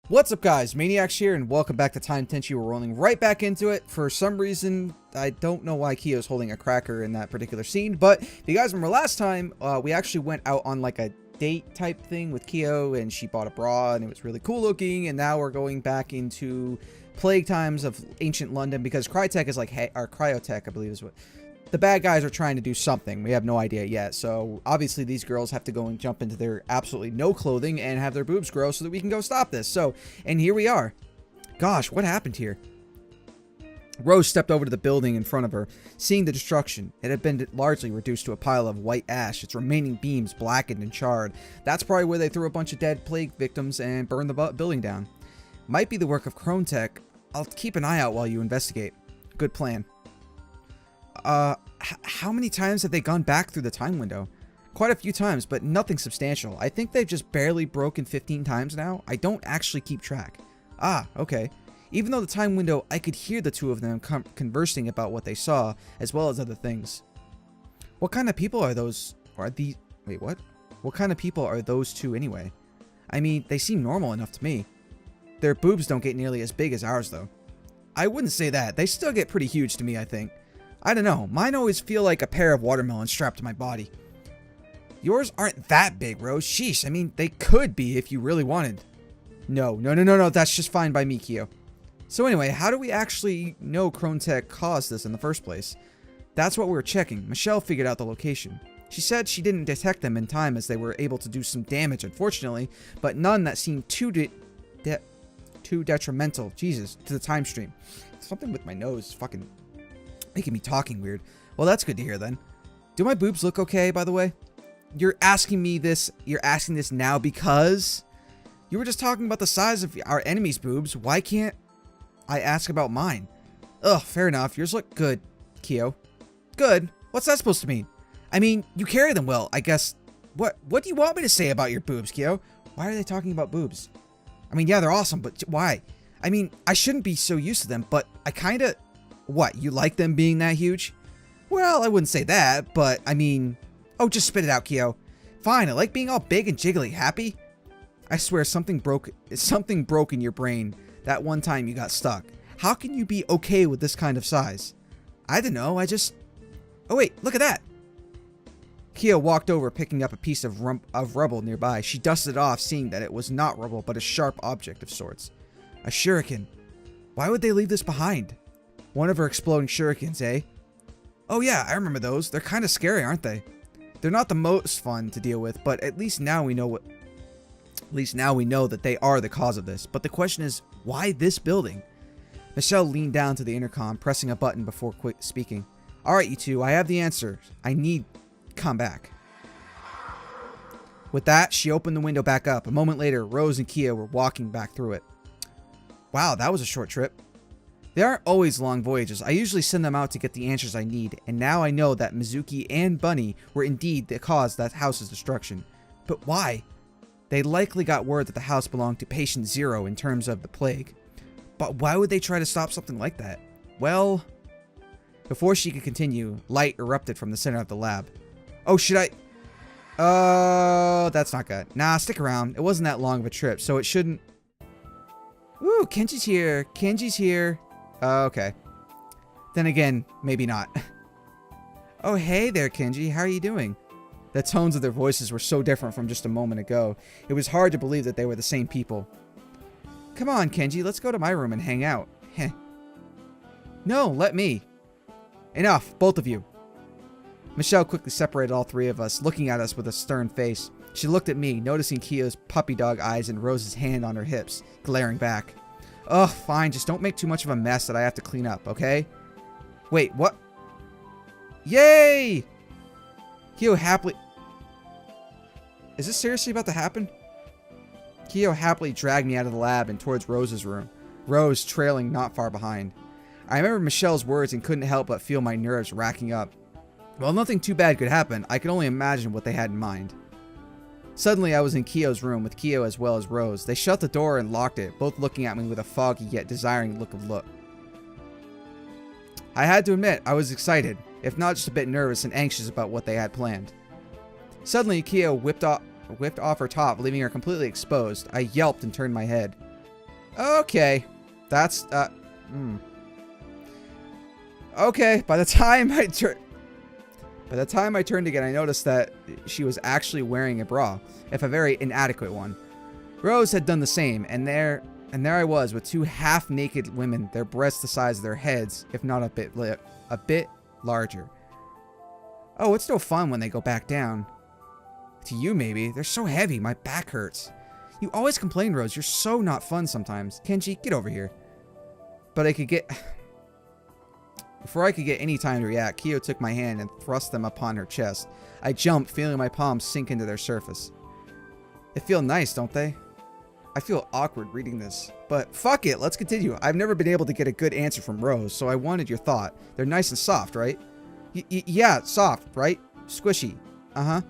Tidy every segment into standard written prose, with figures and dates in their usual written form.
What's up, guys? Maniacs here, and welcome back to Time Tenshi. We're rolling right back into it. For some reason, I don't know why Kiyo's holding a cracker in that particular scene, but if you guys remember last time, we actually went out on like a date type thing with Kiyo, and she bought a bra, and it was really cool looking, and now we're going back into plague times of ancient London, because Crytek is like, hey, or Cryotech, I believe is what... The bad guys are trying to do something. We have no idea yet. So obviously these girls have to go and jump into their absolutely no clothing and have their boobs grow so that we can go stop this. So, and here we are. Gosh, what happened here? Rose stepped over to the building in front of her, seeing the destruction. It had been largely reduced to a pile of white ash, its remaining beams blackened and charred. That's probably where they threw a bunch of dead plague victims and burned the building down. Might be the work of Cryotech. I'll keep an eye out while you investigate. Good plan. How many times have they gone back through the time window? Quite a few times, but nothing substantial. I think they've just barely broken 15 times now. I don't actually keep track. Ah, okay. Even though the time window, I could hear the two of them conversing about what they saw, as well as other things. What kind of people are those? Wait, what? What kind of people are those two anyway? I mean, they seem normal enough to me. Their boobs don't get nearly as big as ours, though. I wouldn't say that. They still get pretty huge to me, I think. I don't know. Mine always feel like a pair of watermelons strapped to my body. Yours aren't that big, Rose. Sheesh. I mean, they could be if you really wanted. No. That's just fine by me, Kiyo. So anyway, how do we actually know Cryotech caused this in the first place? That's what we were checking. Michelle figured out the location. She said she didn't detect them in time as they were able to do some damage, unfortunately, but none that seemed too detrimental, Jesus, to the time stream. Something with my nose fucking... making me talking weird. Well, that's good to hear then. Do my boobs look okay, by the way? You're asking this now because you were just talking about the size of our enemy's boobs. Why can't I ask about mine? Ugh, fair enough. Yours look good, Kiyo. Good? What's that supposed to mean? I mean, you carry them well, I guess. What do you want me to say about your boobs, Kiyo? Why are they talking about boobs? I mean, yeah, they're awesome, but why? I mean, I shouldn't be so used to them, but I kinda... What, you like them being that huge? Well, I wouldn't say that, but I mean... Oh, just spit it out, Kiyo. Fine, I like being all big and jiggly. Happy? I swear something broke in your brain that one time you got stuck. How can you be okay with this kind of size? I don't know, I just... Oh wait, look at that! Kiyo walked over, picking up a piece of rubble nearby. She dusted it off, seeing that it was not rubble, but a sharp object of sorts. A shuriken. Why would they leave this behind? One of her exploding shurikens, eh? Oh yeah, I remember those. They're kind of scary, aren't they? They're not the most fun to deal with, but at least now we know that they are the cause of this. But the question is, why this building? Michelle leaned down to the intercom, pressing a button before speaking. Alright, you two, I have the answer. I need... come back. With that, she opened the window back up. A moment later, Rose and Kiyo were walking back through it. Wow, that was a short trip. They aren't always long voyages. I usually send them out to get the answers I need, and now I know that Mizuki and Bunny were indeed the cause of that house's destruction. But why? They likely got word that the house belonged to Patient Zero in terms of the plague. But why would they try to stop something like that? Well... Before she could continue, light erupted from the center of the lab. Oh, should I... Oh, that's not good. Nah, stick around. It wasn't that long of a trip, so it shouldn't... Woo, Kenji's here. Kenji's here. Okay. Then again, maybe not. Oh, hey there, Kenji. How are you doing? The tones of their voices were so different from just a moment ago. It was hard to believe that they were the same people. Come on, Kenji. Let's go to my room and hang out. Heh. No, let me. Enough, both of you. Michelle quickly separated all three of us, looking at us with a stern face. She looked at me, noticing Kiyo's puppy dog eyes and Rose's hand on her hips, glaring back. Ugh, fine, just don't make too much of a mess that I have to clean up, okay? Wait, what? Yay! Kiyo happily... Is this seriously about to happen? Kiyo happily dragged me out of the lab and towards Rose's room, Rose trailing not far behind. I remembered Michelle's words and couldn't help but feel my nerves racking up. While nothing too bad could happen, I could only imagine what they had in mind. Suddenly, I was in Kiyo's room with Kiyo as well as Rose. They shut the door and locked it, both looking at me with a foggy yet desiring look. I had to admit, I was excited, if not just a bit nervous and anxious about what they had planned. Suddenly, Kiyo whipped off her top, leaving her completely exposed. I yelped and turned my head. Okay. That's, Okay, by the time I turned again, I noticed that she was actually wearing a bra, if a very inadequate one. Rose had done the same, and there I was with two half-naked women, their breasts the size of their heads, if not a bit larger. Oh, it's no fun when they go back down. To you, maybe. They're so heavy, my back hurts. You always complain, Rose. You're so not fun sometimes. Kenji, get over here. But Before I could get any time to react, Kyo took my hand and thrust them upon her chest. I jumped, feeling my palms sink into their surface. They feel nice, don't they? I feel awkward reading this. But fuck it, let's continue. I've never been able to get a good answer from Rose, so I wanted your thought. They're nice and soft, right? Yeah, soft, right? Squishy. Uh-huh.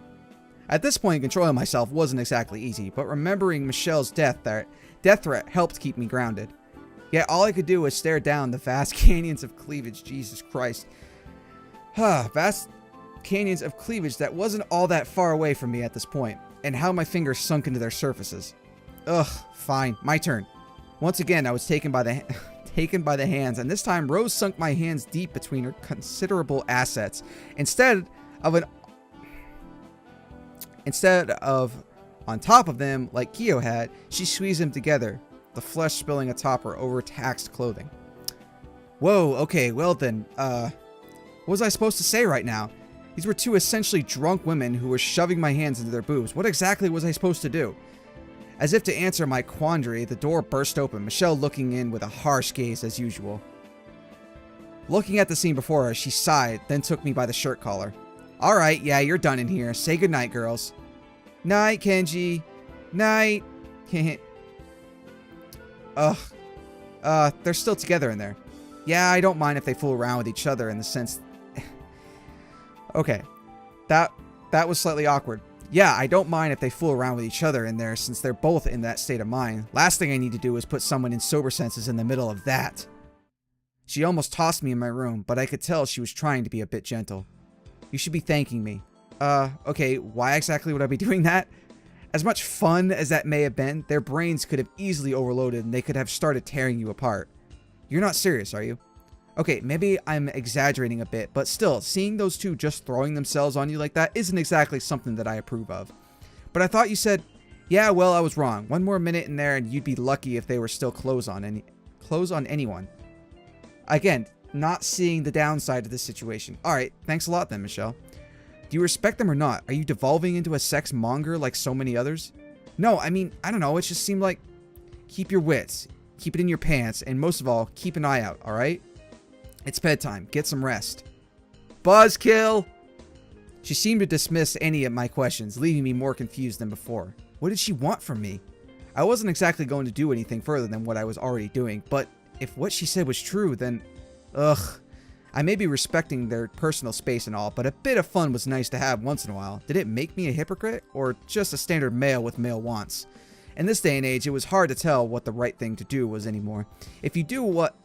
At this point, controlling myself wasn't exactly easy, but remembering Michelle's death threat helped keep me grounded. Yet all I could do was stare down the vast canyons of cleavage. Jesus Christ. Vast canyons of cleavage that wasn't all that far away from me at this point, and how my fingers sunk into their surfaces. Ugh, fine, my turn. Once again, I was taken by the hands, and this time Rose sunk my hands deep between her considerable assets. Instead of on top of them like Kyo had, she squeezed them together, the flesh spilling atop her overtaxed clothing. Whoa, okay, well then, what was I supposed to say right now? These were two essentially drunk women who were shoving my hands into their boobs. What exactly was I supposed to do? As if to answer my quandary, the door burst open, Michelle looking in with a harsh gaze as usual. Looking at the scene before her, she sighed, then took me by the shirt collar. Alright, yeah, you're done in here. Say goodnight, girls. Night, Kenji. Night. Ugh. They're still together in there. Yeah, I don't mind if they fool around with each other in the sense... Okay. That was slightly awkward. Yeah, I don't mind if they fool around with each other in there since they're both in that state of mind. Last thing I need to do is put someone in sober senses in the middle of that. She almost tossed me in my room, but I could tell she was trying to be a bit gentle. You should be thanking me. Okay, why exactly would I be doing that? As much fun as that may have been, their brains could have easily overloaded and they could have started tearing you apart. You're not serious, are you? Okay, maybe I'm exaggerating a bit, but still, seeing those two just throwing themselves on you like that isn't exactly something that I approve of. But I thought you said, yeah, well, I was wrong. One more minute in there and you'd be lucky if they were still clothes on anyone. Again, not seeing the downside of this situation. Alright, thanks a lot then, Michelle. Do you respect them or not? Are you devolving into a sex monger like so many others? No, I mean, I don't know, it just seemed like... Keep your wits, keep it in your pants, and most of all, keep an eye out, alright? It's bedtime. Get some rest. Buzzkill! She seemed to dismiss any of my questions, leaving me more confused than before. What did she want from me? I wasn't exactly going to do anything further than what I was already doing, but if what she said was true, then... Ugh. I may be respecting their personal space and all, but a bit of fun was nice to have once in a while. Did it make me a hypocrite, or just a standard male with male wants? In this day and age, it was hard to tell what the right thing to do was anymore. If you do what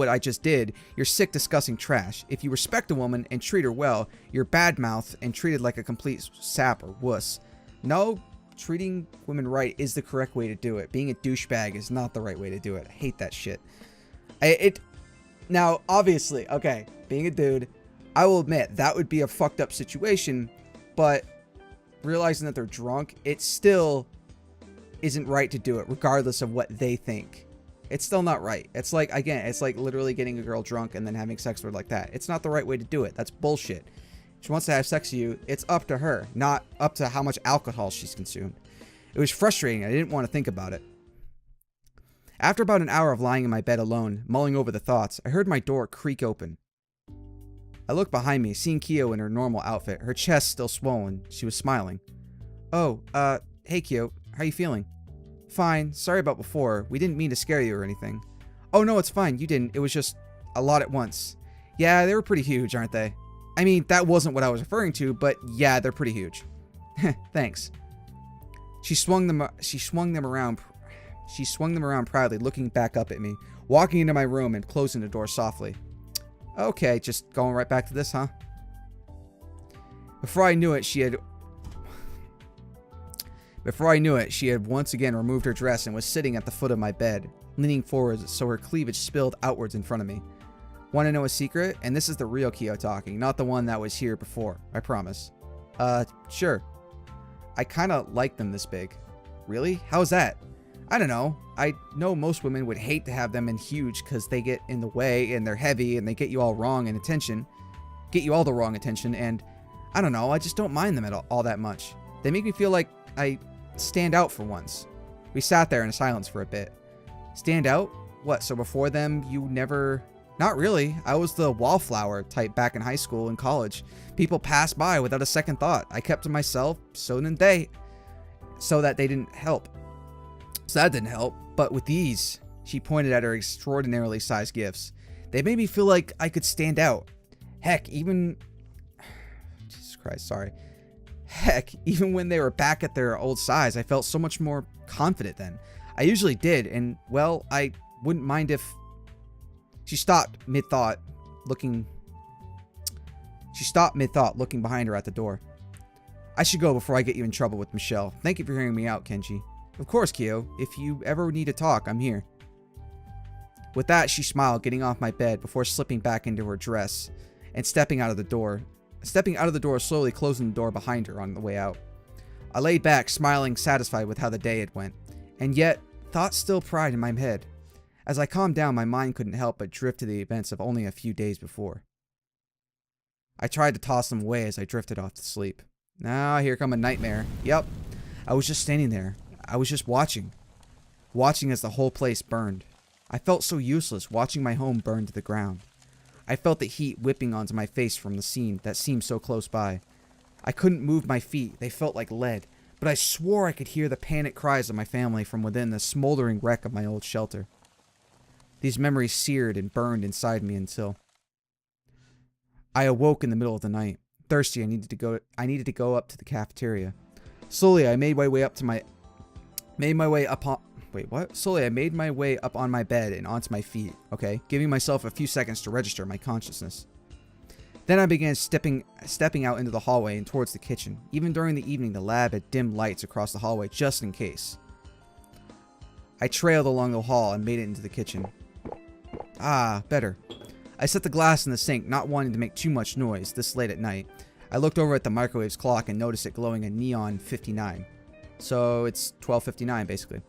I just did, you're sick, disgusting trash. If you respect a woman and treat her well, you're badmouth and treated like a complete sap or wuss. No, treating women right is the correct way to do it. Being a douchebag is not the right way to do it. I hate that shit. Now, obviously, okay, being a dude, I will admit that would be a fucked up situation, but realizing that they're drunk, it still isn't right to do it, regardless of what they think. It's still not right. It's like, again, it's like literally getting a girl drunk and then having sex with her like that. It's not the right way to do it. That's bullshit. She wants to have sex with you. It's up to her, not up to how much alcohol she's consumed. It was frustrating. I didn't want to think about it. After about an hour of lying in my bed alone, mulling over the thoughts, I heard my door creak open. I looked behind me, seeing Kyo in her normal outfit, her chest still swollen. She was smiling. Oh, hey Kyo, how you feeling? Fine, sorry about before. We didn't mean to scare you or anything. Oh no, it's fine, you didn't. It was just a lot at once. Yeah, they were pretty huge, aren't they? I mean, that wasn't what I was referring to, but yeah, they're pretty huge. Thanks. She swung them around proudly, looking back up at me, walking into my room and closing the door softly. Okay, just going right back to this, huh? Before I knew it, she had Before I knew it, she had once again removed her dress and was sitting at the foot of my bed, leaning forward so her cleavage spilled outwards in front of me. Want to know a secret? And this is the real Kyo talking, not the one that was here before, I promise. Sure. I kinda like them this big. Really? How's that? I don't know. I know most women would hate to have them in huge because they get in the way and they're heavy and they get you all wrong in attention. Get you all the wrong attention, and I don't know, I just don't mind them at all that much. They make me feel like I stand out for once. We sat there in silence for a bit. Stand out? What, so before them you never... Not really. I was the wallflower type back in high school and college. People passed by without a second thought. I kept to myself, so didn't they. So that they didn't help. So that didn't help. But with these, she pointed at her extraordinarily sized gifts. They made me feel like I could stand out. Heck, even... Jesus Christ, sorry. Heck, even when they were back at their old size, I felt so much more confident then. I usually did, and, well, I wouldn't mind if... She stopped mid-thought, looking behind her at the door. I should go before I get you in trouble with Michelle. Thank you for hearing me out, Kenji. Of course, Kyo. If you ever need to talk, I'm here. With that, she smiled, getting off my bed before slipping back into her dress and stepping out of the door, slowly closing the door behind her on the way out. I laid back, smiling, satisfied with how the day had went, and yet thoughts still pried in my head. As I calmed down, my mind couldn't help but drift to the events of only a few days before. I tried to toss them away as I drifted off to sleep. Now, here come a nightmare. Yep, I was just standing there. I was just watching as the whole place burned. I felt so useless watching my home burn to the ground. I felt the heat whipping onto my face from the scene that seemed so close by. I couldn't move my feet. They felt like lead, but I swore I could hear the panicked cries of my family from within the smoldering wreck of my old shelter. These memories seared and burned inside me until I awoke in the middle of the night. Thirsty, I needed to go up to the cafeteria. Slowly, I made my way up on my bed and onto my feet, okay? Giving myself a few seconds to register my consciousness. Then I began stepping out into the hallway and towards the kitchen. Even during the evening, the lab had dim lights across the hallway just in case. I trailed along the hall and made it into the kitchen. Ah, better. I set the glass in the sink, not wanting to make too much noise this late at night. I looked over at the microwave's clock and noticed it glowing a neon 59. So it's 12:59 basically.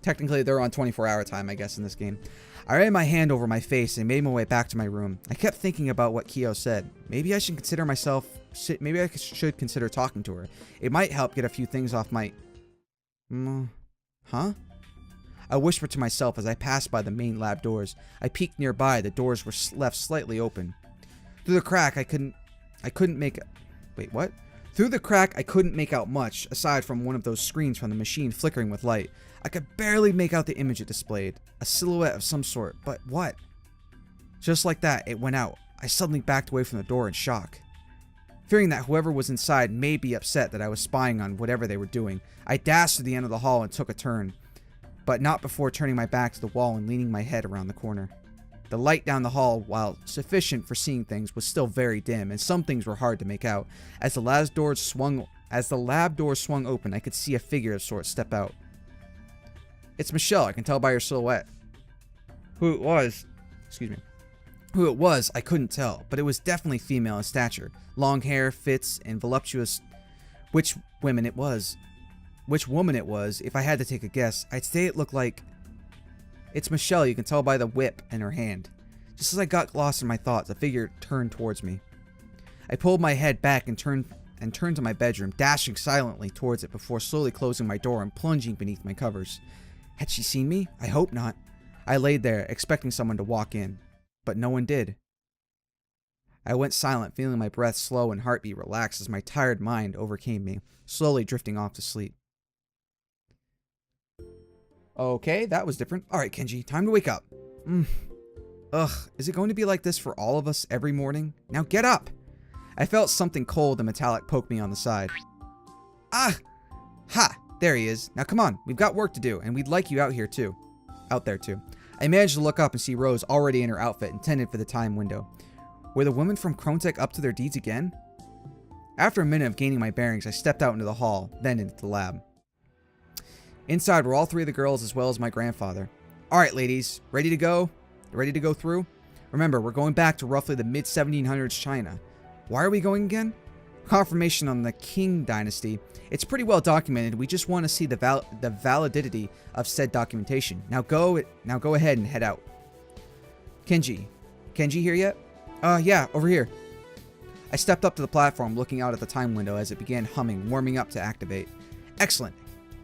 Technically, they're on 24-hour time, I guess, in this game. I ran my hand over my face and made my way back to my room. I kept thinking about what Kyo said. Maybe I should consider talking to her. It might help get a few things off my... Huh? I whispered to myself as I passed by the main lab doors. I peeked nearby. The doors were left slightly open. Through the crack, I couldn't make... Wait, what? Through the crack, I couldn't make out much, aside from one of those screens from the machine flickering with light. I could barely make out the image it displayed. A silhouette of some sort, but what? Just like that, it went out. I suddenly backed away from the door in shock. Fearing that whoever was inside may be upset that I was spying on whatever they were doing, I dashed to the end of the hall and took a turn. But not before turning my back to the wall and leaning my head around the corner. The light down the hall, while sufficient for seeing things, was still very dim, and some things were hard to make out. As the lab door swung open, I could see a figure of sorts step out. It's Michelle, I can tell by her silhouette. Who it was, I couldn't tell, but it was definitely female in stature. Long hair, fits, and voluptuous. Which woman it was, if I had to take a guess, I'd say it looked like... It's Michelle, you can tell by the whip in her hand. Just as I got lost in my thoughts, the figure turned towards me. I pulled my head back and turned to my bedroom, dashing silently towards it before slowly closing my door and plunging beneath my covers. Had she seen me? I hope not. I laid there, expecting someone to walk in, but no one did. I went silent, feeling my breath slow and heartbeat relax as my tired mind overcame me, slowly drifting off to sleep. Okay, that was different. Alright, Kenji, time to wake up. Ugh, is it going to be like this for all of us every morning? Now get up! I felt something cold and metallic poke me on the side. Ah! Ha! There he is. Now come on, we've got work to do, and we'd like you out there too. I managed to look up and see Rose already in her outfit intended for the time window. Were the women from Krontek up to their deeds again? After a minute of gaining my bearings, I stepped out into the hall, then into the lab. Inside were all three of the girls as well as my grandfather. Alright, ladies, ready to go? Ready to go through? Remember, we're going back to roughly the mid-1700s China. Why are we going again? Confirmation on the Qing dynasty. It's pretty well documented. We just want to see the validity of said documentation. Now go ahead and head out. Kenji here yet? Yeah, over here. I stepped up to the platform, looking out at the time window as it began humming, warming up to activate. Excellent.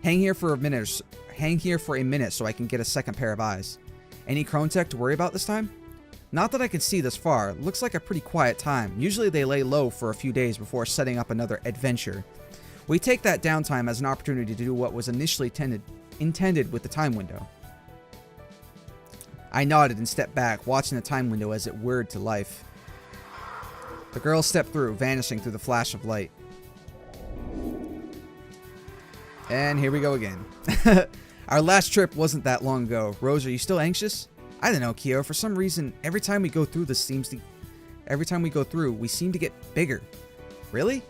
Hang here for a minute so I can get a second pair of eyes. Any Crone tech to worry about this time? Not that I can see this far. Looks like a pretty quiet time. Usually they lay low for a few days before setting up another adventure. We take that downtime as an opportunity to do what was initially intended with the time window. I nodded and stepped back, watching the time window as it whirred to life. The girl stepped through, vanishing through the flash of light. And here we go again. Our last trip wasn't that long ago. Rose, are you still anxious? I don't know, Kyo. For some reason, every time we go through, we seem to get bigger. Really?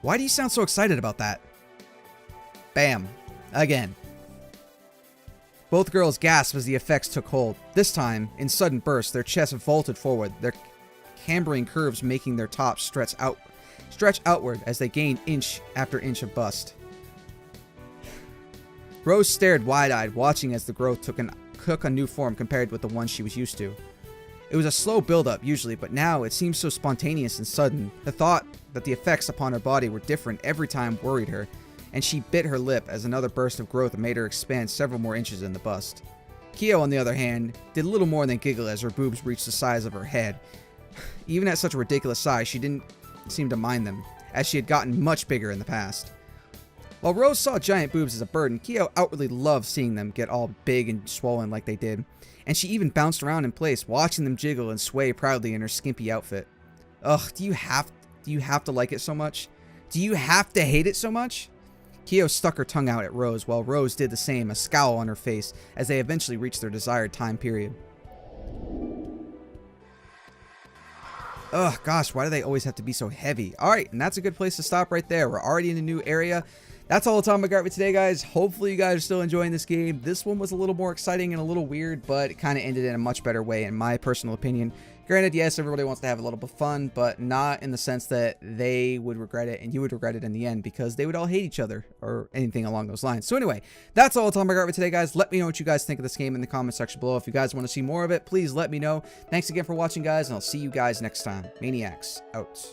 Why do you sound so excited about that? Bam. Again. Both girls gasped as the effects took hold. This time, in sudden bursts, their chests vaulted forward, their cambering curves making their tops stretch outward as they gained inch after inch of bust. Rose stared wide-eyed, watching as the growth took a new form compared with the one she was used to. It was a slow build-up usually, but now it seemed so spontaneous and sudden. The thought that the effects upon her body were different every time worried her, and she bit her lip as another burst of growth made her expand several more inches in the bust. Kyo, on the other hand, did little more than giggle as her boobs reached the size of her head. Even at such a ridiculous size, she didn't seem to mind them, as she had gotten much bigger in the past. While Rose saw giant boobs as a burden, Kyo outwardly loved seeing them get all big and swollen like they did, and she even bounced around in place, watching them jiggle and sway proudly in her skimpy outfit. Ugh, do you have to like it so much? Do you have to hate it so much? Kyo stuck her tongue out at Rose, while Rose did the same, a scowl on her face, as they eventually reached their desired time period. Ugh, gosh, why do they always have to be so heavy? Alright, and that's a good place to stop right there. We're already in a new area. That's all the time I got for today, guys. Hopefully you guys are still enjoying this game. This one was a little more exciting and a little weird, but it kind of ended in a much better way, in my personal opinion. Granted, yes, everybody wants to have a little bit of fun, but not in the sense that they would regret it and you would regret it in the end, because they would all hate each other or anything along those lines. So anyway, that's all the time I got for today, guys. Let me know what you guys think of this game in the comment section below. If you guys want to see more of it, please let me know. Thanks again for watching, guys, and I'll see you guys next time. Maniacs, out.